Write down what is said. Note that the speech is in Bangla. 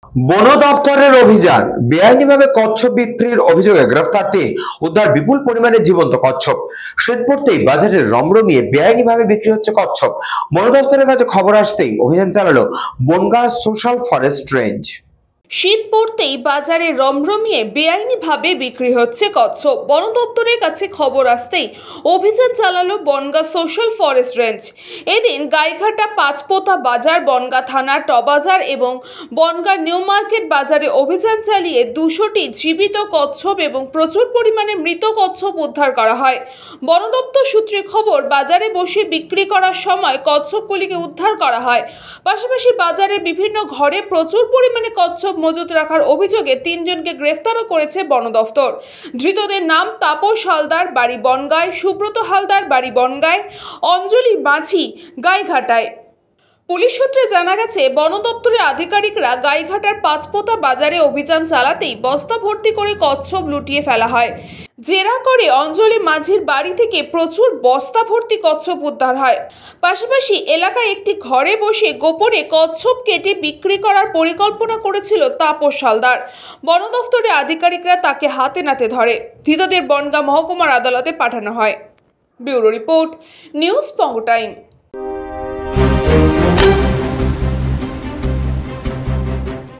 বন দপ্তরের অভিযান। বেআইনিভাবে কচ্ছপ বিক্রির অভিযোগে গ্রেফতার ৩, উদ্ধার বিপুল পরিমাণে জীবন্ত কচ্ছপ। শীত পড়তেই বাজারে রমরমিয়ে বেআইনিভাবে বিক্রি হচ্ছে কচ্ছপ। বন দপ্তরের কাছে খবর আসতেই অভিযান চালালো বনগাঁ সোশ্যাল ফরেস্ট রেঞ্জ। শীত পড়তেই বাজারে রমরমিয়ে বেআইনিভাবে বিক্রি হচ্ছে কচ্ছপ। বন দপ্তরের কাছে খবর আসতেই অভিযান চালালো বনগাঁ সোশ্যাল ফরেস্ট রেঞ্জ। এদিন গাইঘাটা পাঁচপোতা বাজার, বনগাঁ থানার টবাজার এবং বনগাঁ নিউ মার্কেট বাজারে অভিযান চালিয়ে ২০০টি জীবিত কচ্ছপ এবং প্রচুর পরিমাণে মৃত কচ্ছপ উদ্ধার করা হয়। বন দপ্তর সূত্রে খবর, বাজারে বসে বিক্রি করার সময় কচ্ছপগুলিকে উদ্ধার করা হয়। পাশাপাশি বাজারে বিভিন্ন ঘরে প্রচুর পরিমাণে কচ্ছপ মজুত রাখার অভিযোগে ৩ জনকে গ্রেফতারও করেছে বন দফতর। ধৃতদের নাম তাপস হালদার, বাড়ি বনগাঁয়; সুব্রত হালদার, বাড়ি বনগাঁয়; অঞ্জলি মাঝি, গাইঘাটায়। পুলিশ সূত্রে জানা গেছে, বন দপ্তরের আধিকারিকরা গাইঘাটার পাঁচপোতা বাজারে অভিযান চালাতেই বস্তা ভর্তি করে কচ্ছপ লুটিয়ে ফেলা হয়। জেরা করে অঞ্জলি মাঝির বাড়ি থেকে প্রচুর বস্তা ভর্তি কচ্ছপ উদ্ধার হয়। পাশাপাশি এলাকায় একটি ঘরে বসে গোপনে কচ্ছপ কেটে বিক্রি করার পরিকল্পনা করেছিল তাপস হালদার। বন দপ্তরের আধিকারিকরা তাকে হাতে নাতে ধরে। ধৃতদের বনগাঁ মহকুমার আদালতে পাঠানো হয়। ব্যুরো রিপোর্ট, নিউজ পঙ্গ টাইম।